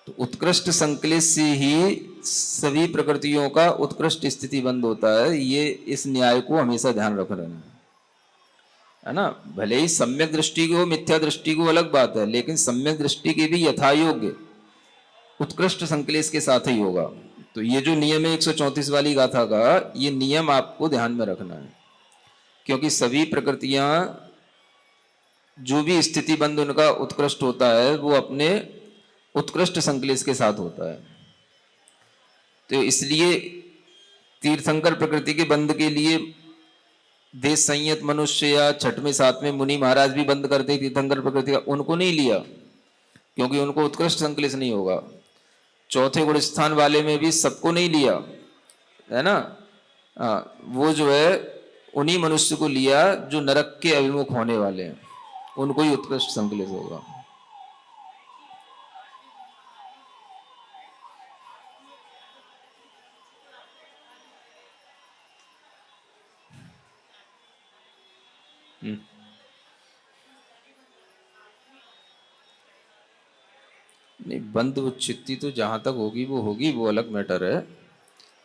तो उत्कृष्ट संकलेश से ही सभी प्रकृतियों का उत्कृष्ट स्थिति बंद होता है। ये इस न्याय को हमेशा ध्यान रख रहे है ना। भले ही सम्यक दृष्टि को मिथ्या दृष्टि को अलग बात है, लेकिन सम्यक दृष्टि के भी यथायोग्य उत्कृष्ट संकलेश के साथ ही होगा। तो ये जो नियम है 134 वाली गाथा का, ये नियम आपको ध्यान में रखना है, क्योंकि सभी प्रकृतियां जो भी स्थिति बंद उनका उत्कृष्ट होता है वो अपने उत्कृष्ट संकलेश के साथ होता है। तो इसलिए तीर्थंकर प्रकृति के बंद के लिए देश संयत मनुष्य या छठवें सातवें मुनि महाराज भी बंद करते तीर्थंकर प्रकृति का, उनको नहीं लिया क्योंकि उनको उत्कृष्ट संकलेश नहीं होगा। चौथे गुण स्थान वाले में भी सबको नहीं लिया, है ना। वो जो है उन्हीं मनुष्य को लिया जो नरक के अभिमुख होने वाले हैं, उनको ही उत्कृष्ट संकलेश होगा। नहीं, बंद उच्चित्ति तो जहां तक होगी, वो अलग मैटर है।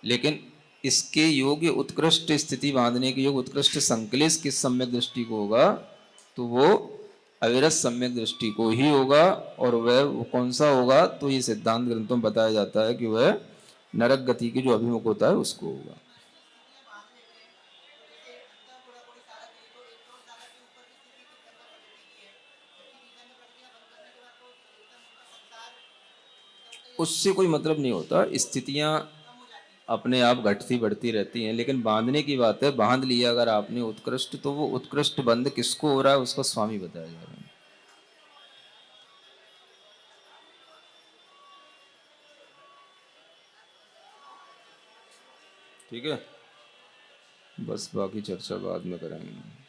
लेकिन इसके योग्य उत्कृष्ट स्थिति बांधने के योग्य उत्कृष्ट संकलेश किस सम्यक दृष्टि को होगा, तो वो अविरत सम्यक दृष्टि को ही होगा। और वह वो कौन सा होगा, तो ये सिद्धांत ग्रंथों में बताया जाता है कि वह नरक गति के जो अभिमुख होता है उसको होगा। उससे कोई मतलब नहीं होता, स्थितियां अपने आप घटती बढ़ती रहती हैं, लेकिन बांधने की बात है। बांध लिया अगर आपने उत्कृष्ट, तो वो उत्कृष्ट बंध किसको हो रहा है, उसका स्वामी बताया जा रहा है। ठीक है, बस बाकी चर्चा बाद में करेंगे।